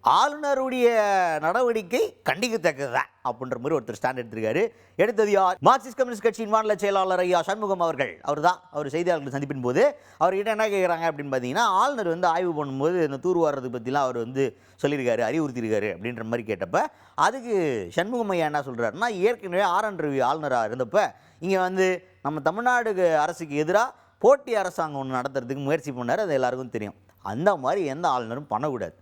ஆளுநருடைய நடவடிக்கை கண்டிக்கத்தக்கது தான் அப்படின்ற மாதிரி ஒருத்தர் ஸ்டாண்ட் எடுத்திருக்காரு. எடுத்தது யார்? மார்க்சிஸ்ட் கம்யூனிஸ்ட் கட்சியின் மாநில செயலாளர் ஐயா சண்முகம் அவர்கள். அவர் செய்தியாளர்கள் சந்திப்பின் போது அவர்கிட்ட என்ன கேட்குறாங்க அப்படின்னு பார்த்தீங்கன்னா, ஆளுநர் ஆய்வு பண்ணும்போது இந்த தூர்வாரது பற்றிலாம் அவர் சொல்லியிருக்காரு, அறிவுறுத்தியிருக்காரு அப்படின்ற மாதிரி கேட்டப்ப, அதுக்கு சண்முகம் ஐயா என்ன சொல்கிறாருன்னா, ஏற்கனவே ஆர்.என். ரவி ஆளுநராக இருந்தப்ப இங்கே நம்ம தமிழ்நாடு அரசுக்கு எதிராக போட்டி அரசாங்கம் ஒன்று நடத்துறதுக்கு முயற்சி பண்ணார். அது எல்லாருக்கும் தெரியும். அந்த மாதிரி எந்த ஆளுநரும் பண்ணக்கூடாது.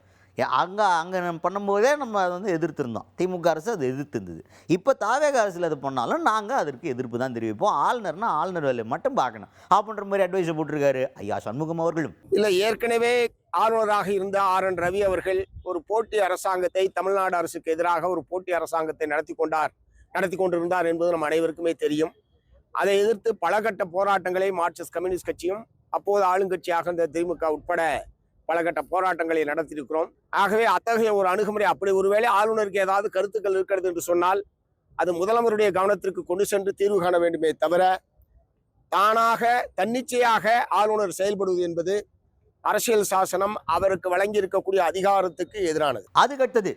அங்கே பண்ணும்போதே நம்ம அதை எதிர்த்திருந்தோம். திமுக அரசு அது எதிர்த்திருந்தது. இப்போ தாவேக அரசில் அது பண்ணாலும் நாங்கள் அதற்கு எதிர்ப்பு தான் தெரிவிப்போம். ஆளுநர்னா ஆளுநர் வேலையை மட்டும் பார்க்கணும் அப்படின்ற மாதிரி அட்வைஸை போட்டிருக்காரு ஐயா சண்முகம் அவர்களும். இல்லை, ஏற்கனவே ஆளுநராக இருந்த ஆர்.என். ரவி அவர்கள் ஒரு போட்டி அரசாங்கத்தை, தமிழ்நாடு அரசுக்கு எதிராக ஒரு போட்டி அரசாங்கத்தை நடத்தி கொண்டிருந்தார் என்பது நம் அனைவருக்குமே தெரியும். அதை எதிர்த்து பல கட்ட போராட்டங்களை மார்க்சிஸ்ட் கம்யூனிஸ்ட் கட்சியும் அப்போது ஆளுங்கட்சியாக இருந்த திமுக உட்பட பல கட்ட போராட்டங்களை நடத்தியிருக்கிறோம். ஆகவே அத்தகைய ஒரு அணுகுமுறை, அப்படி ஒருவேளை ஆளுநருக்கு ஏதாவது கருத்துக்கள் இருக்கிறது என்று சொன்னால் அது முதல்வருடைய கவனத்திற்கு கொண்டு சென்று தீர்வு காண வேண்டுமே தவிர, தானாக தன்னிச்சையாக ஆளுநர் செயல்படுவது என்பது அரசியல் சாசனம் அவருக்கு வழங்கி இருக்கக்கூடிய அதிகாரத்துக்கு எதிரானது. அதுக்கடுத்தது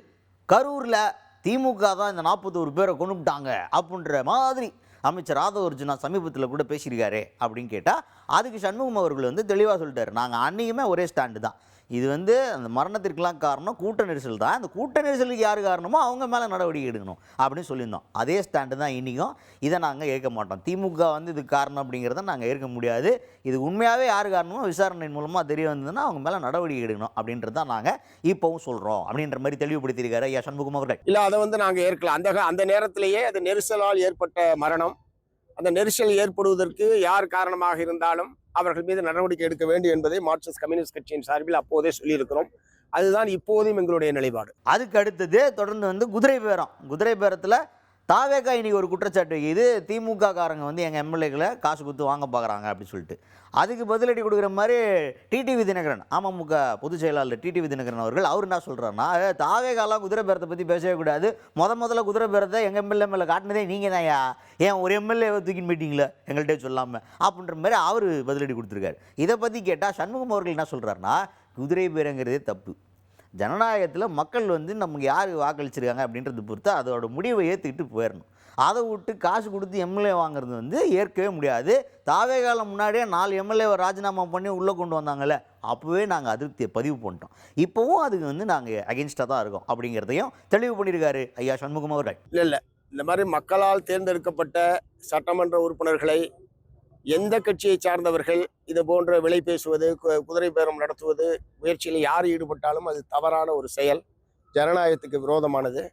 கரூர்ல திமுக தான் இந்த 41 பேரை கொண்டுட்டாங்க அப்படின்ற மாதிரி அமைச்சர் ராதவ அர்ஜுனா சமீபத்தில் கூட பேசியிருக்காரு அப்படின்னு கேட்டால், அதுக்கு சண்முகம் அவர்கள் தெளிவாக சொல்லிட்டாரு, நாங்கள் அன்றைக்குமே ஒரே ஸ்டாண்டு தான். இது அந்த மரணத்திற்கெல்லாம் காரணம் கூட்ட நெரிசல் தான். அந்த கூட்ட நெரிசலுக்கு யார் காரணமோ அவங்க மேலே நடவடிக்கை எடுக்கணும் அப்படின்னு சொல்லியிருந்தோம். அதே ஸ்டாண்டு தான் இன்றைக்கும். இதை நாங்கள் ஏற்க மாட்டோம். திமுக இதுக்கு காரணம் அப்படிங்கிறத நாங்கள் ஏற்க முடியாது. இது உண்மையாகவே யார் காரணமோ விசாரணையின் மூலமாக தெரிய வந்ததுன்னா அவங்க மேலே நடவடிக்கை எடுக்கணும் அப்படின்றது தான் நாங்கள் இப்போவும் சொல்கிறோம் அப்படின்ற மாதிரி தெளிவுபடுத்தியிருக்காரு ஐயா சண்முகம் அவர்கள். இல்லை, அதை நாங்கள் ஏற்கலாம். அந்த நேரத்திலேயே அது நெரிசலால் ஏற்பட்ட மரணம். அந்த நெரிசல் ஏற்படுவதற்கு யார் காரணமாக இருந்தாலும் அவர்கள் மீது நடவடிக்கை எடுக்க வேண்டும் என்பதை மார்க்சிஸ்ட் கம்யூனிஸ்ட் கட்சியின் சார்பில் அப்போதே சொல்லியிருக்கிறோம். அதுதான் இப்போதும் எங்களுடைய நிலைப்பாடு. அதுக்கு அடுத்தது தொடர்ந்து குதிரை பேரத்தில் தாவேகா இன்னைக்கு ஒரு குற்றச்சாட்டு, இது திமுக காரங்க எங்கள் எம்எல்ஏக்களை காசு கொடுத்து வாங்க பார்க்குறாங்க அப்படின்னு சொல்லிட்டு, அதுக்கு பதிலடி கொடுக்குற மாதிரி டிடிவி தினகரன், அமமுக பொதுச் செயலாளர் டிடிவி தினகரன் அவர் என்ன சொல்கிறாருன்னா, தாவேகாலாம் குதிரை பேரத்தை பற்றி பேசவே கூடாது. முதல்ல குதிரை பேரத்தை எங்கள் எம்எல்ஏ மேலே காட்டினதே நீங்கள் தான், ஏன் ஒரு எம்எல்ஏ தூக்கின்னு போயிட்டீங்களே எங்கள்கிட்ட சொல்லாமல் அப்படின்ற மாதிரி அவர் பதிலடி கொடுத்துருக்காரு. இதை பற்றி கேட்டால் சண்முகம் அவர்கள் என்ன சொல்கிறாருன்னா, குதிரை பேரங்கிறதே தப்பு. ஜனநாயகத்தில் மக்கள் நமக்கு யார் வாக்களிச்சிருக்காங்க அப்படின்றது பொறுத்து அதோட முடிவை ஏற்றுக்கிட்டு போயிடணும். அதை விட்டு காசு கொடுத்து எம்எல்ஏ வாங்குறது ஏற்கவே முடியாது. தாவேகாலம் முன்னாடியே 4 எம்எல்ஏவை ராஜினாமா பண்ணி உள்ளே கொண்டு வந்தாங்கல்ல, அப்போவே நாங்கள் அதிருப்தியை பதிவு பண்ணிட்டோம். இப்போவும் அதுக்கு நாங்கள் அகென்ஸ்டாக தான் இருக்கோம் அப்படிங்கிறதையும் தெளிவு பண்ணியிருக்காரு ஐயா சண்முகம் அவர்கள். இல்லை, இந்த மாதிரி மக்களால் தேர்ந்தெடுக்கப்பட்ட சட்டமன்ற உறுப்பினர்களை எந்த கட்சியை சார்ந்தவர்கள் இது போன்ற விலை பேசுவது, குதிரை பேரம் நடத்துவது முயற்சியில் யார் ஈடுபட்டாலும் அது தவறான ஒரு செயல், ஜனநாயகத்துக்கு விரோதமானது.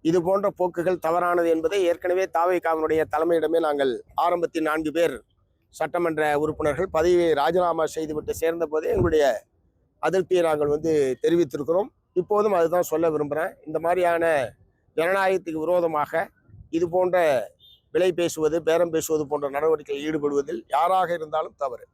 இது போன்ற போக்குகள் தவறானது என்பதை ஏற்கனவே தாவேகாவினுடைய தலைமையிடமே நாங்கள் ஆரம்பத்தில் 4 பேர் சட்டமன்ற உறுப்பினர்கள் பதவியை ராஜினாமா செய்துவிட்டு சேர்ந்த போதே எங்களுடைய அதிருப்தியை நாங்கள் தெரிவித்திருக்கிறோம். இப்போதும் அதுதான் சொல்ல விரும்புகிறேன். இந்த மாதிரியான ஜனநாயகத்துக்கு விரோதமாக இது போன்ற விலை பேசுவது, பேரம் பேசுவது போன்ற நடவடிக்கையில் ஈடுபடுவதில் யாராக இருந்தாலும் தவறு.